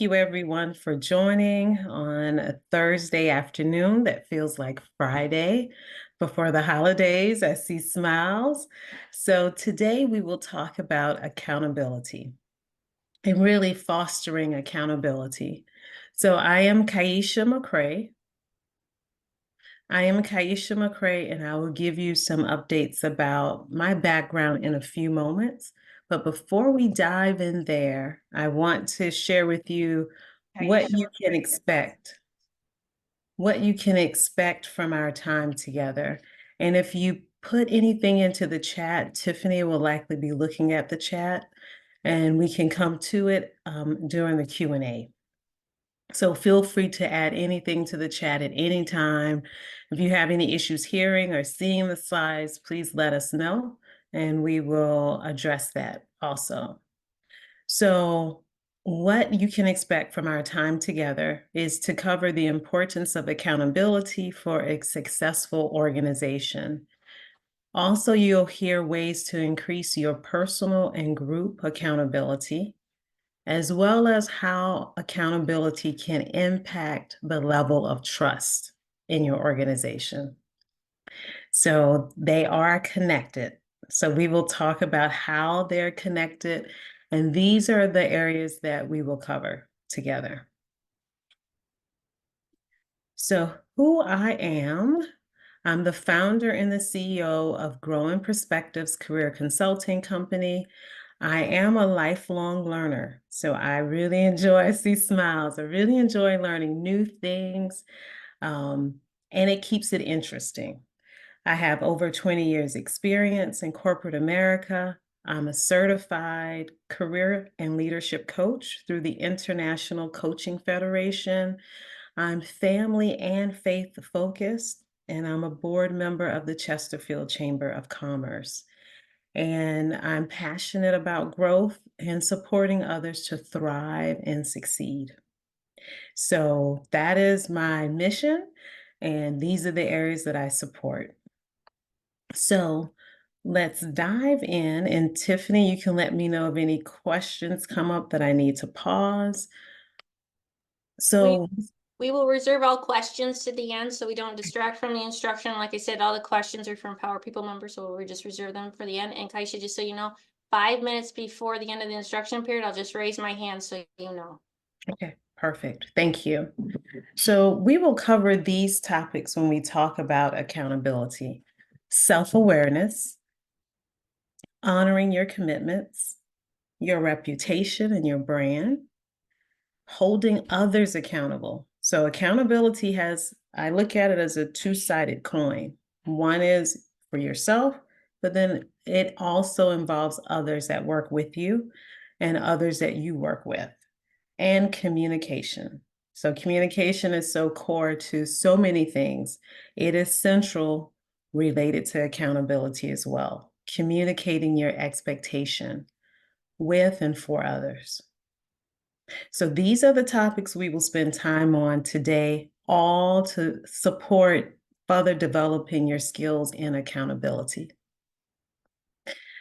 you everyone for joining on a Thursday afternoon that feels like Friday before the holidays. I see smiles. So today we will talk about accountability and really fostering accountability. So I am Kaisha McCrea. And I will give you some updates about my background in a few moments. But before we dive in there, I want to share with you what you can expect, from our time together. And if you put anything into the chat, Tiffany will likely be looking at the chat, and we can come to it during the Q&A. So feel free to add anything to the chat at any time. If you have any issues hearing or seeing the slides, please let us know, and we will address that also. So what you can expect from our time together is to cover the importance of accountability for a successful organization. Also, you'll hear ways to increase your personal and group accountability, as well as how accountability can impact the level of trust in your organization. So they are connected. So we will talk about how they're connected, and these are the areas that we will cover together. So who I am, I'm the founder and the CEO of Growing Perspectives Career Consulting Company. I am a lifelong learner, so I really enjoy, I see smiles, I really enjoy learning new things, and it keeps it interesting. I have over 20 years experience in corporate America. I'm a certified career and leadership coach through the International Coaching Federation. I'm family and faith focused, and I'm a board member of the Chesterfield Chamber of Commerce. And I'm passionate about growth and supporting others to thrive and succeed. So that is my mission, and these are the areas that I support. So let's dive in, and Tiffany, you can let me know if any questions come up that I need to pause. So we will reserve all questions to the end so we don't distract from the instruction. Like I said, all the questions are from Power People members, so we'll just reserve them for the end. And Kaisha, just so you know, 5 minutes before the end of the instruction period, I'll just raise my hand so you know. Okay, perfect. Thank you. So we will cover these topics when we talk about accountability: self-awareness, honoring your commitments, your reputation and your brand, holding others accountable. So accountability has, I look at it as a two-sided coin. One is for yourself, but then it also involves others that work with you and others that you work with, and communication. So communication is so core to so many things. It is central, related to accountability as well. Communicating your expectation with and for others. So these are the topics we will spend time on today, all to support further developing your skills in accountability.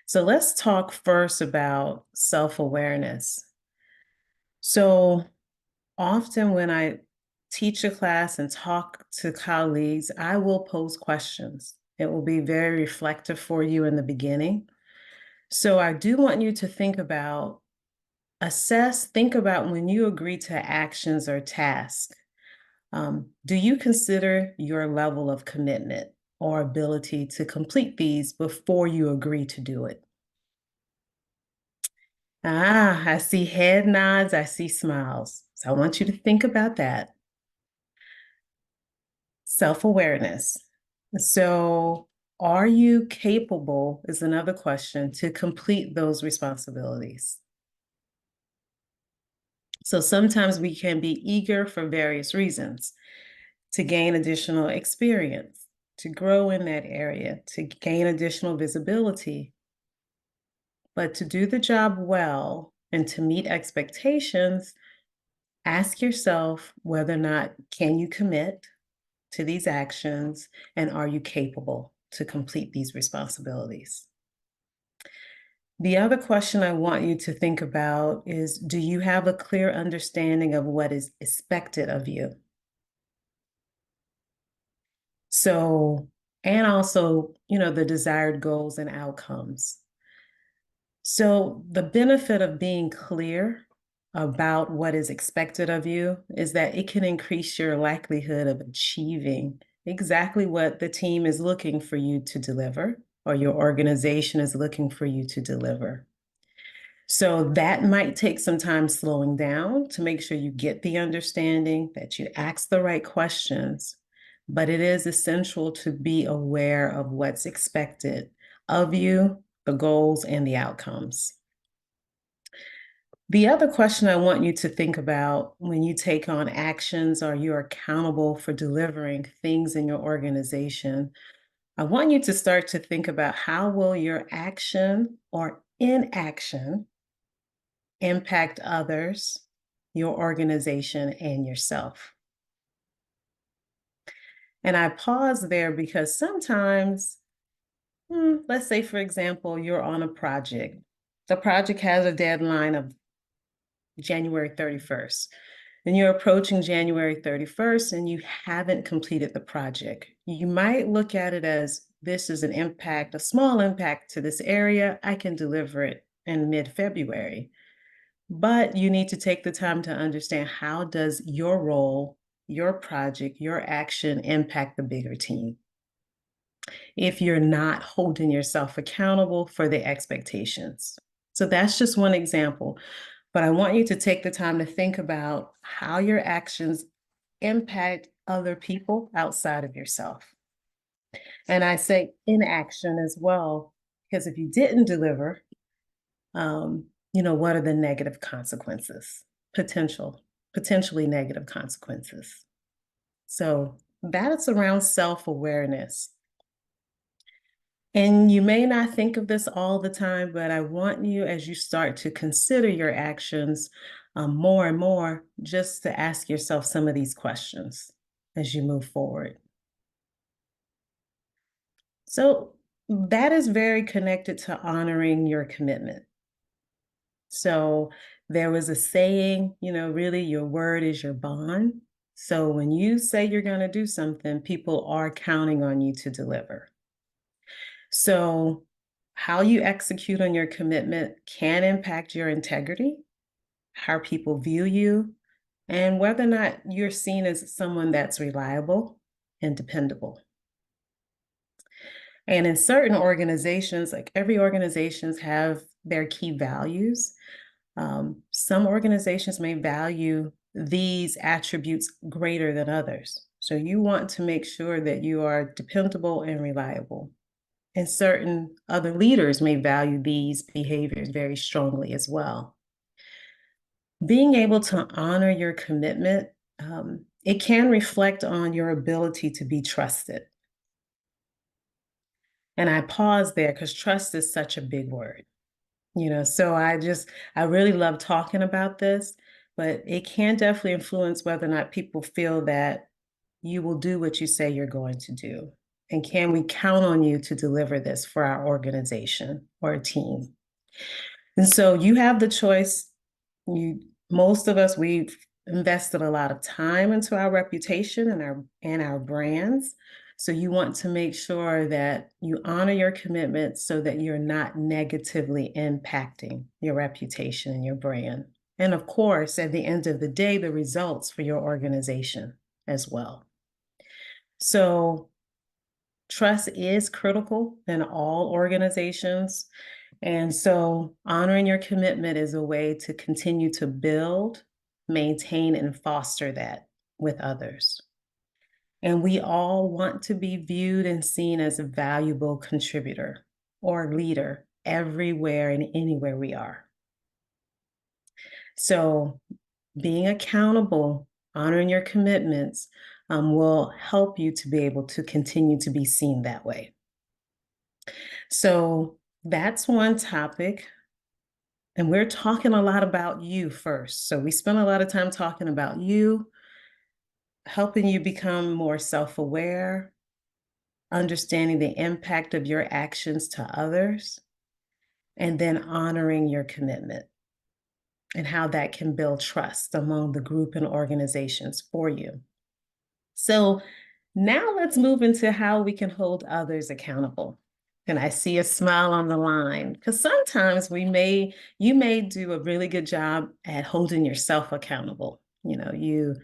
So let's talk first about self-awareness. So often when I teach a class and talk to colleagues, I will pose questions. It will be very reflective for you in the beginning. So I do want you to think about when you agree to actions or tasks, do you consider your level of commitment or ability to complete these before you agree to do it? I see head nods, I see smiles. So I want you to think about that. Self-awareness. So are you capable, is another question, to complete those responsibilities? So sometimes we can be eager for various reasons: to gain additional experience, to grow in that area, to gain additional visibility. But to do the job well and to meet expectations, ask yourself whether or not can you commit to these actions, and are you capable to complete these responsibilities? The other question I want you to think about is, do you have a clear understanding of what is expected of you? So, and also, the desired goals and outcomes. So, the benefit of being clear about what is expected of you is that it can increase your likelihood of achieving exactly what the team is looking for you to deliver, or your organization is looking for you to deliver. So that might take some time slowing down to make sure you get the understanding, that you ask the right questions, but it is essential to be aware of what's expected of you, the goals, and the outcomes. The other question I want you to think about when you take on actions or you're accountable for delivering things in your organization, I want you to start to think about, how will your action or inaction impact others, your organization, and yourself? And I pause there because sometimes, let's say, for example, you're on a project. The project has a deadline of January 31st, and you're approaching January 31st and you haven't completed the project. You might look at it as, this is an impact, a small impact to this area. I can deliver it in mid-February. But you need to take the time to understand, how does your role, your project, your action impact the bigger team, if you're not holding yourself accountable for the expectations. So that's just one example. But I want you to take the time to think about how your actions impact other people outside of yourself. And I say inaction as well, because if you didn't deliver, what are the negative consequences? Potentially negative consequences. So that is around self-awareness. And you may not think of this all the time, but I want you, as you start to consider your actions more and more, just to ask yourself some of these questions as you move forward. So that is very connected to honoring your commitment. So there was a saying, really, your word is your bond. So when you say you're going to do something, people are counting on you to deliver. So how you execute on your commitment can impact your integrity, how people view you, and whether or not you're seen as someone that's reliable and dependable. And in certain organizations, like every organizations have their key values. Some organizations may value these attributes greater than others. So you want to make sure that you are dependable and reliable. And certain other leaders may value these behaviors very strongly as well. Being able to honor your commitment, it can reflect on your ability to be trusted. And I pause there because trust is such a big word. So I really love talking about this, but it can definitely influence whether or not people feel that you will do what you say you're going to do. And can we count on you to deliver this for our organization or a team? And so you have the choice. Most of us, we've invested a lot of time into our reputation and our brands. So you want to make sure that you honor your commitments so that you're not negatively impacting your reputation and your brand. And of course, at the end of the day, the results for your organization as well. So trust is critical in all organizations. And so honoring your commitment is a way to continue to build, maintain, and foster that with others. And we all want to be viewed and seen as a valuable contributor or leader everywhere and anywhere we are. So being accountable, honoring your commitments, will help you to be able to continue to be seen that way. So that's one topic. And we're talking a lot about you first. So we spent a lot of time talking about you, helping you become more self-aware, understanding the impact of your actions to others. and then honoring your commitment and how that can build trust among the group and organizations for you. So now let's move into how we can hold others accountable. And I see a smile on the line because sometimes you may do a really good job at holding yourself accountable. You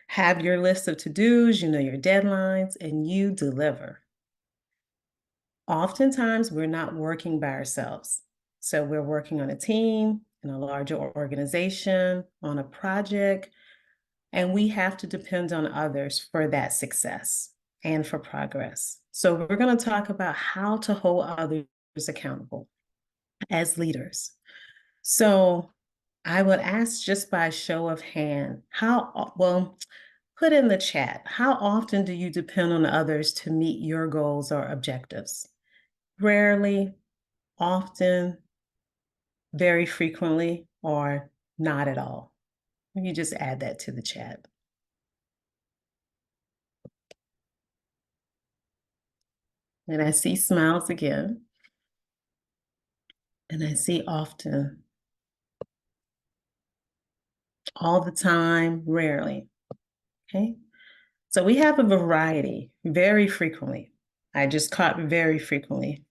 have your list of to-dos, your deadlines, and you deliver. Oftentimes, we're not working by ourselves. So we're working on a team, in a larger organization, on a project, and we have to depend on others for that success and for progress. So we're going to talk about how to hold others accountable as leaders. So I would ask, just by show of hand, put in the chat, how often do you depend on others to meet your goals or objectives? Rarely, often, very frequently, or not at all? You just add that to the chat. And I see smiles again. And I see often, all the time, rarely. Okay. So we have a variety, very frequently. I just caught very frequently.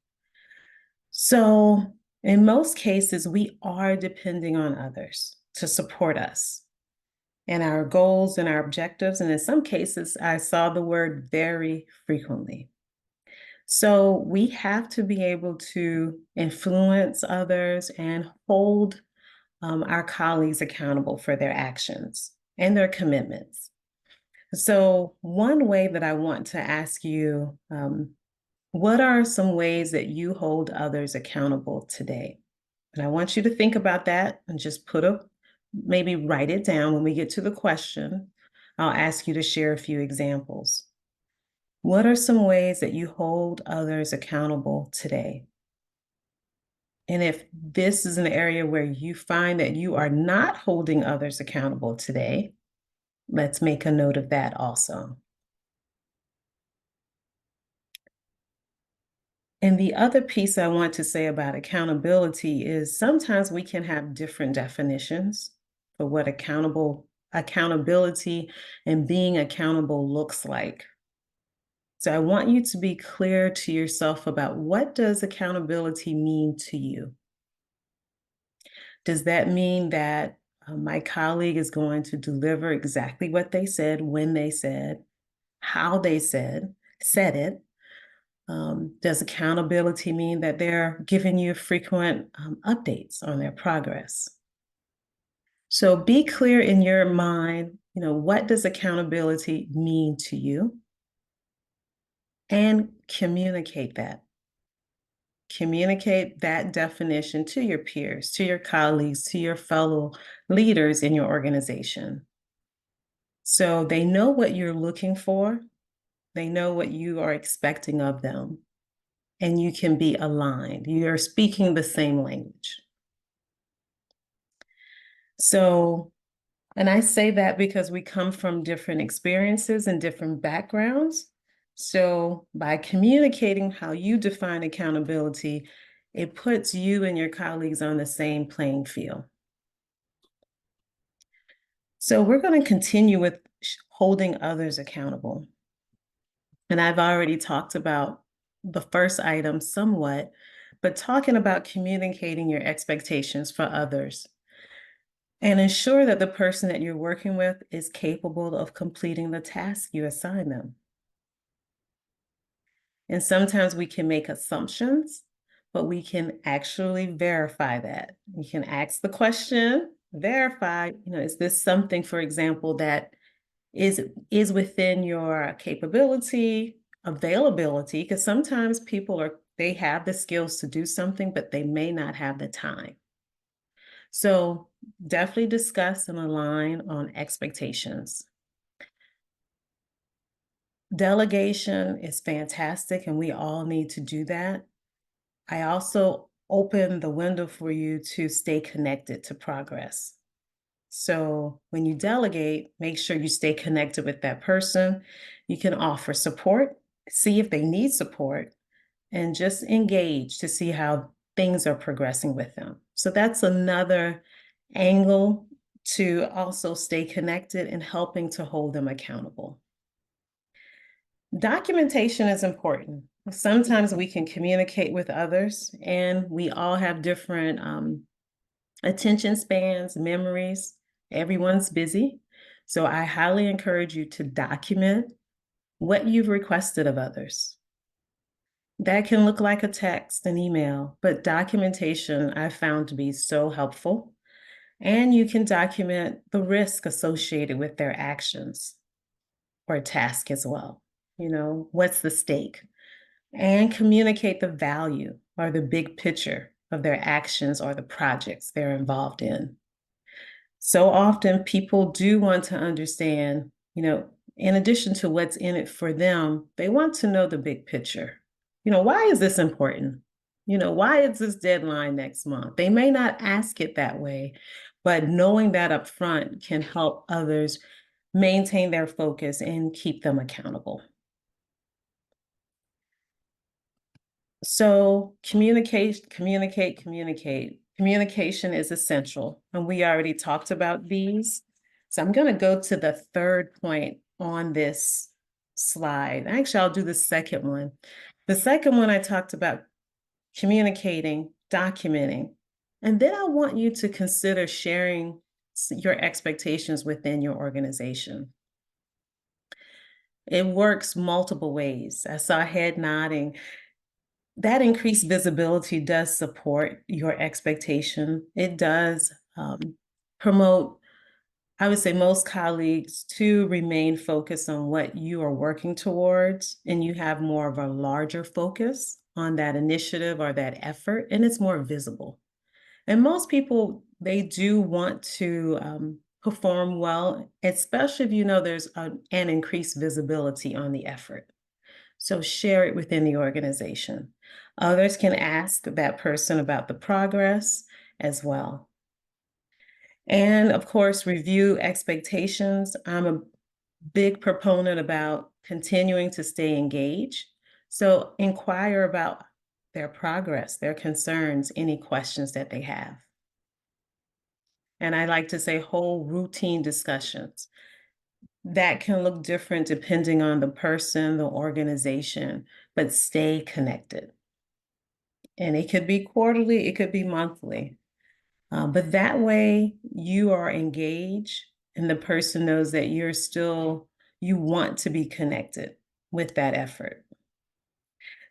So in most cases, we are depending on others to support us and our goals and our objectives. And in some cases, I saw the word very frequently. So we have to be able to influence others and hold our colleagues accountable for their actions and their commitments. So one way that I want to ask you, what are some ways that you hold others accountable today? And I want you to think about that and just maybe write it down. When we get to the question, I'll ask you to share a few examples. What are some ways that you hold others accountable today? And if this is an area where you find that you are not holding others accountable today, let's make a note of that also. And the other piece I want to say about accountability is sometimes we can have different definitions for what accountability and being accountable looks like. So I want you to be clear to yourself about, what does accountability mean to you? Does that mean that my colleague is going to deliver exactly what they said, when they said, how they said it? Does accountability mean that they're giving you frequent updates on their progress? So be clear in your mind, what does accountability mean to you? And communicate that. Communicate that definition to your peers, to your colleagues, to your fellow leaders in your organization. So they know what you're looking for, they know what you are expecting of them, and you can be aligned. You're speaking the same language. So, and I say that because we come from different experiences and different backgrounds. So by communicating how you define accountability, it puts you and your colleagues on the same playing field. So we're going to continue with holding others accountable. And I've already talked about the first item somewhat, but talking about communicating your expectations for others and ensure that the person that you're working with is capable of completing the task you assign them. And sometimes we can make assumptions, but we can actually verify that. You can ask the question, verify, is this something, for example, that is within your capability, availability, because sometimes they have the skills to do something, but they may not have the time. So definitely discuss and align on expectations. Delegation is fantastic, and we all need to do that. I also open the window for you to stay connected to progress. So when you delegate, make sure you stay connected with that person. You can offer support, see if they need support, and just engage to see how things are progressing with them. So that's another angle to also stay connected and helping to hold them accountable. Documentation is important. Sometimes we can communicate with others, and we all have different attention spans, memories. Everyone's busy. So I highly encourage you to document what you've requested of others. That can look like a text, an email, but documentation I found to be so helpful. And you can document the risk associated with their actions or task as well. You know, what's the stake? And communicate the value or the big picture of their actions or the projects they're involved in. So often people do want to understand, you know, in addition to what's in it for them, they want to know the big picture. You know, why is this important? You know, why is this deadline next month? They may not ask it that way, but knowing that up front can help others maintain their focus and keep them accountable. So communicate. Communication is essential, and we already talked about these. So I'm going to go to the third point on this slide. Actually, I'll do the second one. The second one I talked about communicating, documenting, and then I want you to consider sharing your expectations within your organization. It works multiple ways. I saw a head nodding. That increased visibility does support your expectation. It does promote, I would say, most colleagues to remain focused on what you are working towards, and you have more of a larger focus on that initiative or that effort, and it's more visible. And most people, they do want to perform well, especially if you know there's an increased visibility on the effort. So share it within the organization. Others can ask that person about the progress as well. And of course, review expectations. I'm a big proponent about continuing to stay engaged. So inquire about their progress, their concerns, any questions that they have. And I like to say whole routine discussions. That can look different depending on the person, the organization, but stay connected. And it could be quarterly, it could be monthly. But that way you are engaged and the person knows that you want to be connected with that effort.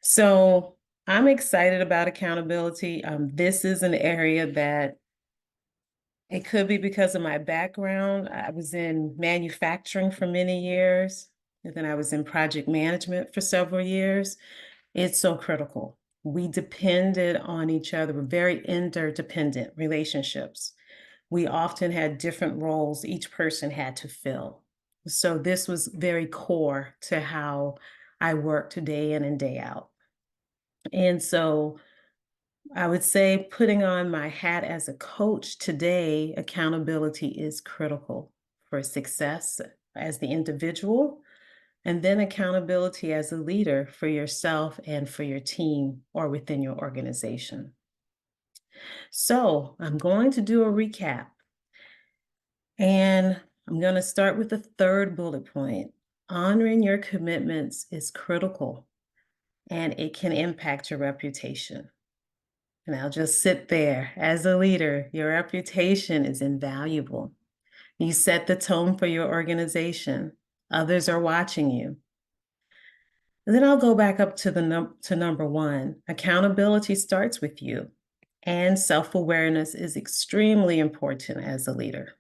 So I'm excited about accountability. This is an area that it could be because of my background. I was in manufacturing for many years, and then I was in project management for several years. It's so critical. We depended on each other. We're very interdependent relationships. We often had different roles each person had to fill. So this was very core to how I worked day in and day out. And so I would say putting on my hat as a coach today, accountability is critical for success as the individual, and then accountability as a leader for yourself and for your team or within your organization. So I'm going to do a recap, and I'm going to start with the third bullet point. Honoring your commitments is critical, and it can impact your reputation. And I'll just sit there. As a leader, your reputation is invaluable. You set the tone for your organization. Others are watching you. And then I'll go back up to number one. Accountability starts with you, and self-awareness is extremely important as a leader.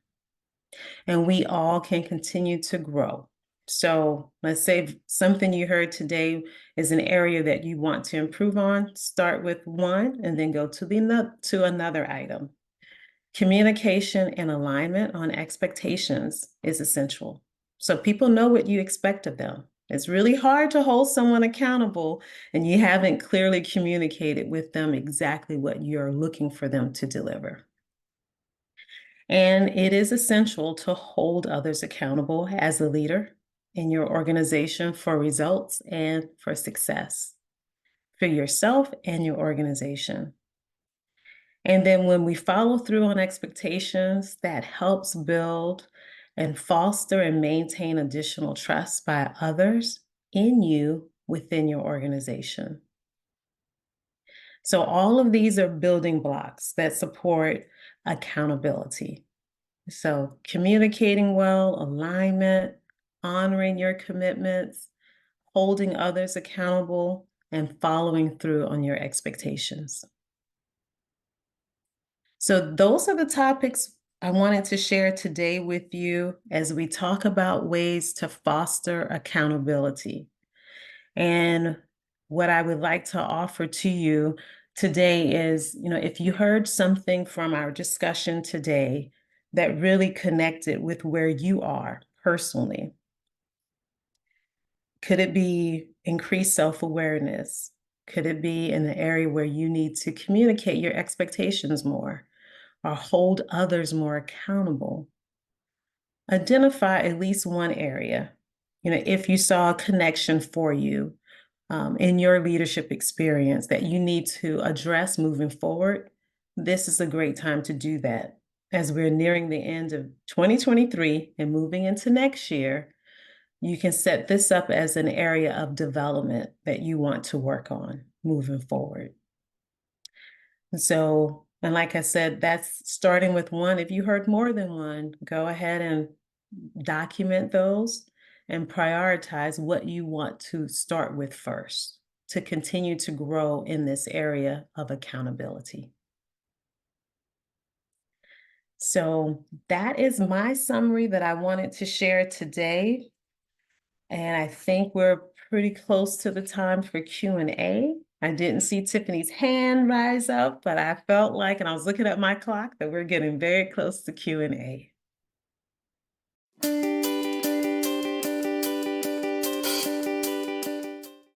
And we all can continue to grow. So let's say something you heard today is an area that you want to improve on. Start with one and then go to another item. Communication and alignment on expectations is essential. So people know what you expect of them. It's really hard to hold someone accountable and you haven't clearly communicated with them exactly what you're looking for them to deliver. And it is essential to hold others accountable as a leader in your organization for results and for success for yourself and your organization. And then when we follow through on expectations, that helps build and foster and maintain additional trust by others in you within your organization. So all of these are building blocks that support accountability. So communicating well, alignment, honoring your commitments, holding others accountable, and following through on your expectations. So those are the topics I wanted to share today with you as we talk about ways to foster accountability. And what I would like to offer to you today is, if you heard something from our discussion today that really connected with where you are personally, could it be increased self-awareness? Could it be in the area where you need to communicate your expectations more or hold others more accountable? Identify at least one area. If you saw a connection for you in your leadership experience that you need to address moving forward, this is a great time to do that. As we're nearing the end of 2023 and moving into next year, you can set this up as an area of development that you want to work on moving forward. And like I said, that's starting with one. If you heard more than one, go ahead and document those and prioritize what you want to start with first to continue to grow in this area of accountability. So that is my summary that I wanted to share today. And I think we're pretty close to the time for Q&A. I didn't see Tiffany's hand rise up, but I felt like, and I was looking at my clock, that we're getting very close to Q&A.